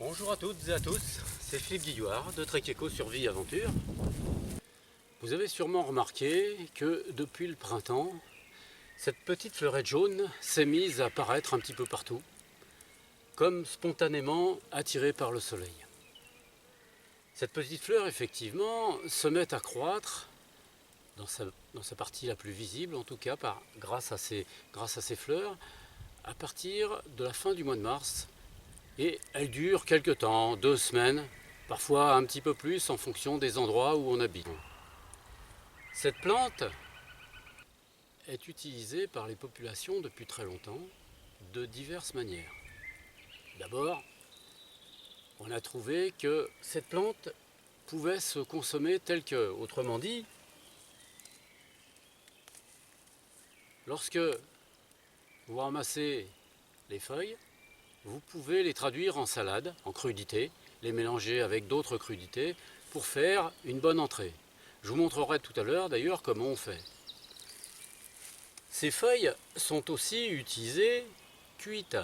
Bonjour à toutes et à tous, c'est Philippe Guillouard de Trek Eco Survie Aventure. Vous avez sûrement remarqué que depuis le printemps, cette petite fleurette jaune s'est mise à apparaître un petit peu partout, comme spontanément attirée par le soleil. Cette petite fleur, effectivement, se met à croître dans sa partie la plus visible, en tout cas grâce à ces fleurs, à partir de la fin du mois de mars. Et elle dure quelques temps, 2 semaines, parfois un petit peu plus en fonction des endroits où on habite. Cette plante est utilisée par les populations depuis très longtemps de diverses manières. D'abord, on a trouvé que cette plante pouvait se consommer telle que, autrement dit, lorsque vous ramassez les feuilles, vous pouvez les traduire en salade, en crudité, les mélanger avec d'autres crudités pour faire une bonne entrée. Je vous montrerai tout à l'heure d'ailleurs comment on fait. Ces feuilles sont aussi utilisées cuites,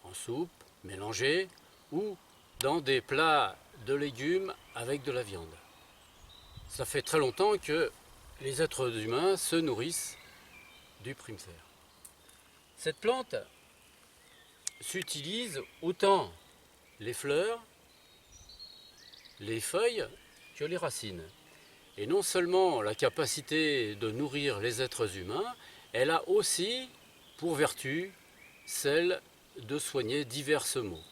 en soupe, mélangées ou dans des plats de légumes avec de la viande. Ça fait très longtemps que les êtres humains se nourrissent du prunefert. Cette plante s'utilise autant les fleurs, les feuilles que les racines. Et non seulement la capacité de nourrir les êtres humains, elle a aussi pour vertu celle de soigner diverses maux.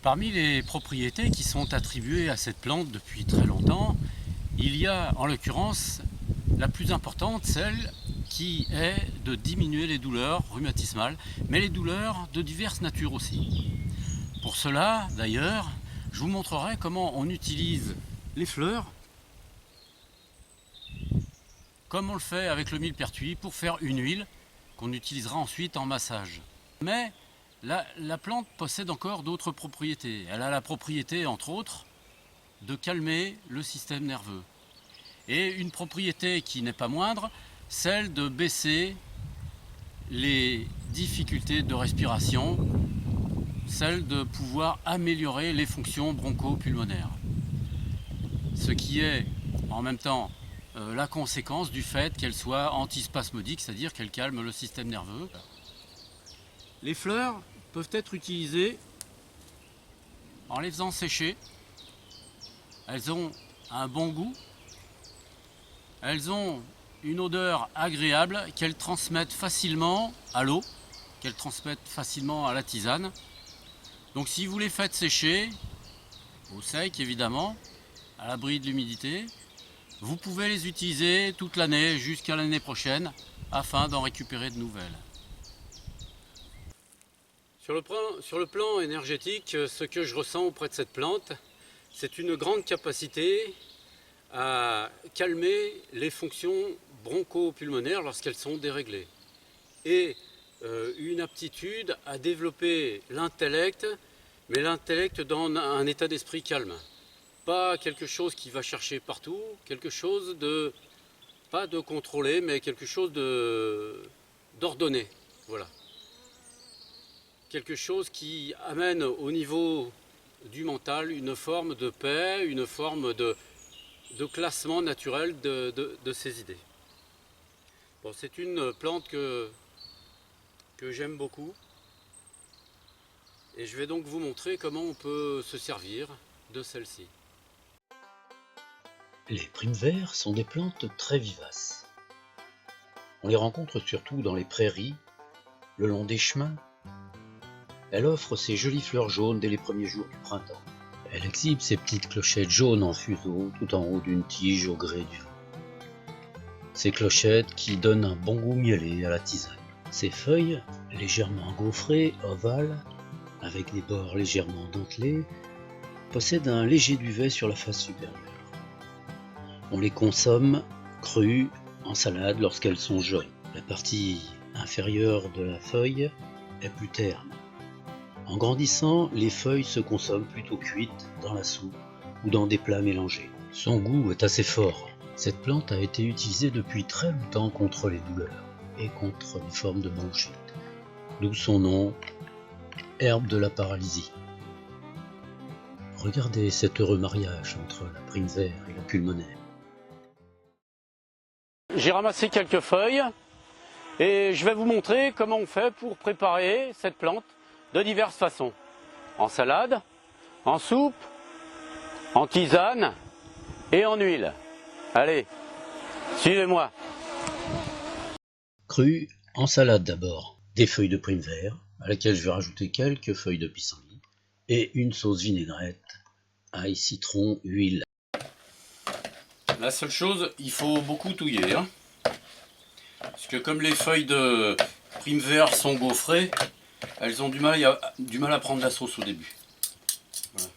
Parmi les propriétés qui sont attribuées à cette plante depuis très longtemps, il y a en l'occurrence la plus importante, celle qui est de diminuer les douleurs rhumatismales, mais les douleurs de diverses natures aussi. Pour cela, d'ailleurs, je vous montrerai comment on utilise les fleurs, comme on le fait avec le millepertuis, pour faire une huile qu'on utilisera ensuite en massage. Mais la plante possède encore d'autres propriétés. Elle a la propriété, entre autres, de calmer le système nerveux. Et une propriété qui n'est pas moindre, celle de baisser les difficultés de respiration, celle de pouvoir améliorer les fonctions broncho-pulmonaires. Ce qui est en même temps la conséquence du fait qu'elle soit antispasmodique, c'est-à-dire qu'elle calme le système nerveux. Les fleurs peuvent être utilisées en les faisant sécher. Elles ont un bon goût. Elles ont une odeur agréable qu'elles transmettent facilement à l'eau, qu'elles transmettent facilement à la tisane. Donc si vous les faites sécher, au sec évidemment, à l'abri de l'humidité, vous pouvez les utiliser toute l'année jusqu'à l'année prochaine afin d'en récupérer de nouvelles. Sur le plan énergétique, ce que je ressens auprès de cette plante, c'est une grande capacité à calmer les fonctions broncho-pulmonaires lorsqu'elles sont déréglées et une aptitude à développer l'intellect, mais l'intellect dans un état d'esprit calme. Pas quelque chose qui va chercher partout, quelque chose de, pas de contrôlé, mais quelque chose d'ordonné. Voilà. Quelque chose qui amène au niveau du mental une forme de paix, une forme de classement naturel de ces idées. Bon, c'est une plante que j'aime beaucoup et je vais donc vous montrer comment on peut se servir de celle-ci. Les prunefers sont des plantes très vivaces. On les rencontre surtout dans les prairies, le long des chemins. Elle offre ses jolies fleurs jaunes dès les premiers jours du printemps. Elle exhibe ses petites clochettes jaunes en fuseau tout en haut d'une tige au gré du vent. Ces clochettes qui donnent un bon goût mielé à la tisane. Ses feuilles, légèrement gaufrées, ovales, avec des bords légèrement dentelés, possèdent un léger duvet sur la face supérieure. On les consomme crues, en salade lorsqu'elles sont jaunes. La partie inférieure de la feuille est plus terne. En grandissant, les feuilles se consomment plutôt cuites dans la soupe ou dans des plats mélangés. Son goût est assez fort. Cette plante a été utilisée depuis très longtemps contre les douleurs et contre les formes de bronchite, d'où son nom herbe de la paralysie. Regardez cet heureux mariage entre la prime vert et la pulmonaire. J'ai ramassé quelques feuilles et je vais vous montrer comment on fait pour préparer cette plante de diverses façons. En salade, en soupe, en tisane et en huile. Allez, suivez-moi. Crue, en salade d'abord. Des feuilles de prime vert, à laquelle je vais rajouter quelques feuilles de pissenlit, et une sauce vinaigrette, ail, citron, huile. La seule chose, il faut beaucoup touiller. Hein, parce que comme les feuilles de prime vert sont gaufrées, elles ont du mal à prendre la sauce au début. Voilà.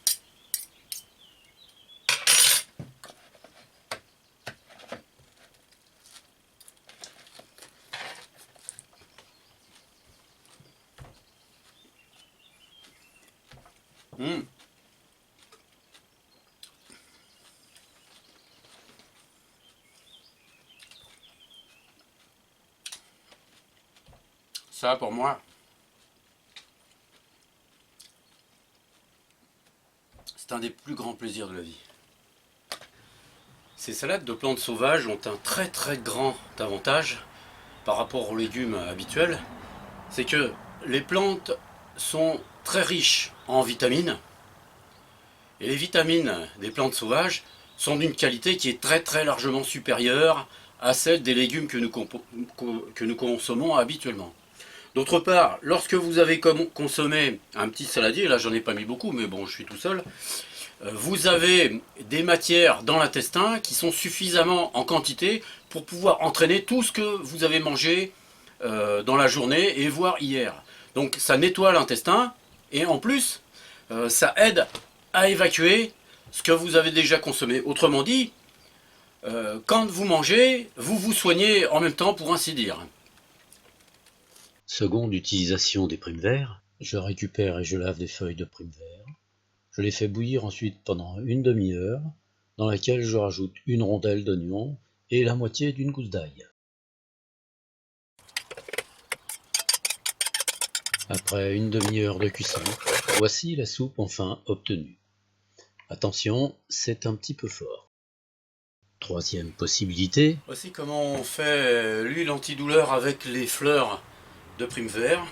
Ça, pour moi, c'est un des plus grands plaisirs de la vie. Ces salades de plantes sauvages ont un très grand avantage par rapport aux légumes habituels. C'est que les plantes sont très riches en vitamines. Et les vitamines des plantes sauvages sont d'une qualité qui est très largement supérieure à celle des légumes que nous consommons habituellement. D'autre part, lorsque vous avez consommé un petit saladier, là j'en ai pas mis beaucoup, mais bon je suis tout seul, vous avez des matières dans l'intestin qui sont suffisamment en quantité pour pouvoir entraîner tout ce que vous avez mangé dans la journée et voire hier. Donc ça nettoie l'intestin et en plus ça aide à évacuer ce que vous avez déjà consommé. Autrement dit, quand vous mangez, vous vous soignez en même temps pour ainsi dire. Seconde utilisation des primes verts, je récupère et je lave des feuilles de prime vert. Je les fais bouillir ensuite pendant une demi-heure, dans laquelle je rajoute une rondelle d'oignon et la moitié d'une gousse d'ail. Après une demi-heure de cuisson, voici la soupe enfin obtenue. Attention, c'est un petit peu fort. Troisième possibilité. Voici comment on fait l'huile antidouleur avec les fleurs de prime vert.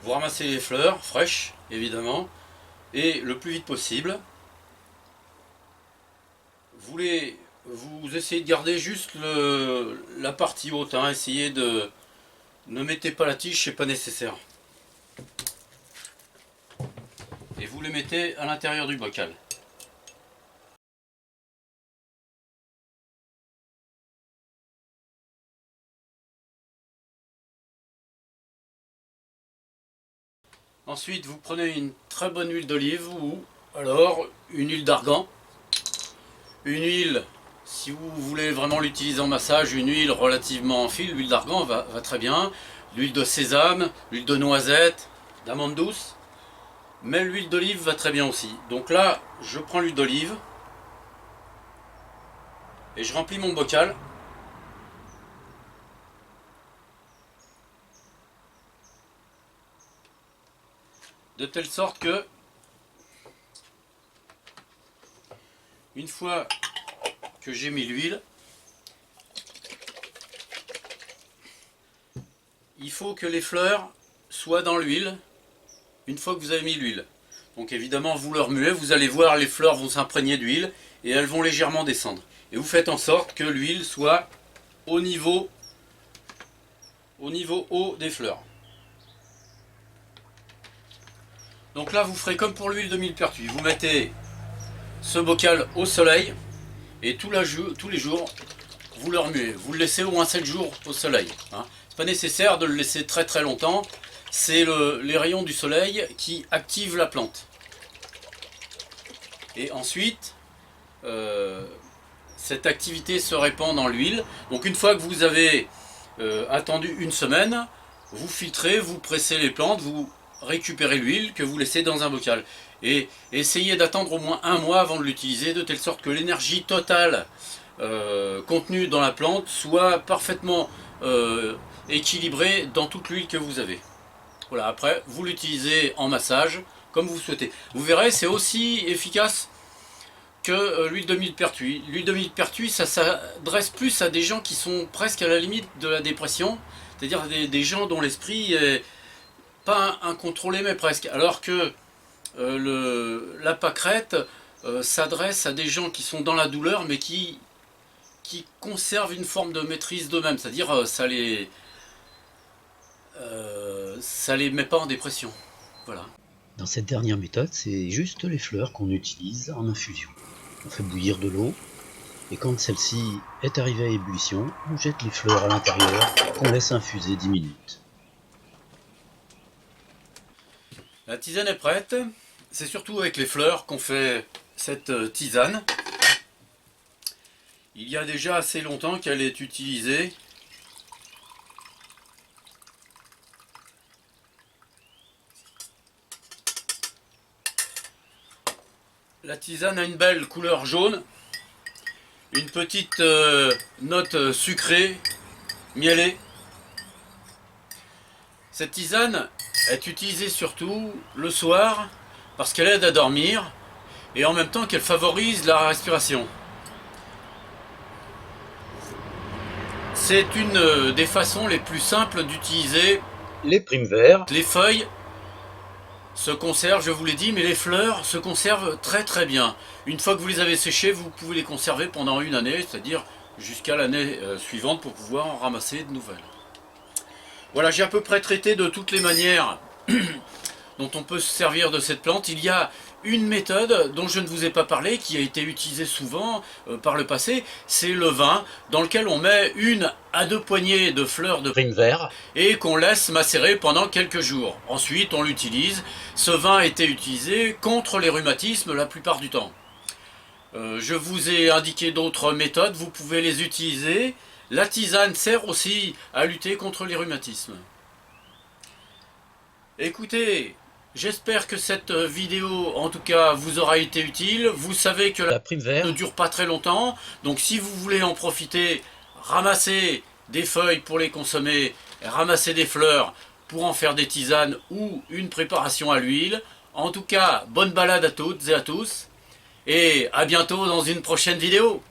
Vous ramassez les fleurs fraîches, évidemment, et le plus vite possible. Vous essayez de garder juste la partie haute. Hein. Essayez de... Ne mettez pas la tige, c'est pas nécessaire. Et vous les mettez à l'intérieur du bocal. Ensuite, vous prenez une très bonne huile d'olive ou alors une huile d'argan. Une huile, si vous voulez vraiment l'utiliser en massage, une huile relativement en fil, l'huile d'argan va très bien. L'huile de sésame, l'huile de noisette, d'amande douce. Mais l'huile d'olive va très bien aussi. Donc là, je prends l'huile d'olive et je remplis mon bocal. De telle sorte que, une fois que j'ai mis l'huile, il faut que les fleurs soient dans l'huile une fois que vous avez mis l'huile. Donc évidemment vous le remuez, vous allez voir les fleurs vont s'imprégner d'huile et elles vont légèrement descendre. Et vous faites en sorte que l'huile soit au niveau haut des fleurs. Donc là vous ferez comme pour l'huile de millepertuis, vous mettez ce bocal au soleil et tous les jours vous le remuez. Vous le laissez au moins 7 jours au soleil. Hein. C'est pas nécessaire de le laisser très longtemps, c'est les rayons du soleil qui activent la plante. Et ensuite, cette activité se répand dans l'huile. Donc une fois que vous avez attendu une semaine, vous filtrez, vous pressez les plantes, vous récupérez l'huile que vous laissez dans un bocal. Et essayez d'attendre au moins un mois avant de l'utiliser, de telle sorte que l'énergie totale contenue dans la plante soit parfaitement équilibrée dans toute l'huile que vous avez. Voilà, après, vous l'utilisez en massage, comme vous souhaitez. Vous verrez, c'est aussi efficace que l'huile de millepertuis. L'huile de millepertuis, ça s'adresse plus à des gens qui sont presque à la limite de la dépression, c'est-à-dire des gens dont l'esprit est pas incontrôlé, mais presque. Alors que la pâquerette s'adresse à des gens qui sont dans la douleur, mais qui conservent une forme de maîtrise d'eux-mêmes, c'est-à-dire ça les met pas en dépression. Voilà. Dans cette dernière méthode, c'est juste les fleurs qu'on utilise en infusion. On fait bouillir de l'eau, et quand celle-ci est arrivée à ébullition, on jette les fleurs à l'intérieur, qu'on laisse infuser 10 minutes. La tisane est prête. C'est surtout avec les fleurs qu'on fait cette tisane. Il y a déjà assez longtemps qu'elle est utilisée. La tisane a une belle couleur jaune, une petite note sucrée, mielée. Cette tisane est utilisée surtout le soir parce qu'elle aide à dormir et en même temps qu'elle favorise la respiration. C'est une des façons les plus simples d'utiliser Les Primevères. les feuilles. Se conservent, je vous l'ai dit, mais les fleurs se conservent très très bien. Une fois que vous les avez séchées, vous pouvez les conserver pendant une année, c'est-à-dire jusqu'à l'année suivante pour pouvoir en ramasser de nouvelles. Voilà, j'ai à peu près traité de toutes les manières dont on peut se servir de cette plante. Il y a une méthode dont je ne vous ai pas parlé, qui a été utilisée souvent par le passé, c'est le vin, dans lequel on met 1 à 2 poignées de fleurs de Primevères. et qu'on laisse macérer pendant quelques jours. Ensuite, on l'utilise. Ce vin a été utilisé contre les rhumatismes la plupart du temps. Je vous ai indiqué d'autres méthodes, vous pouvez les utiliser. La tisane sert aussi à lutter contre les rhumatismes. Écoutez, j'espère que cette vidéo, en tout cas, vous aura été utile. Vous savez que La Primevère ne dure pas très longtemps, donc si vous voulez en profiter, ramassez des feuilles pour les consommer, ramassez des fleurs pour en faire des tisanes ou une préparation à l'huile. En tout cas, bonne balade à toutes et à tous, et à bientôt dans une prochaine vidéo.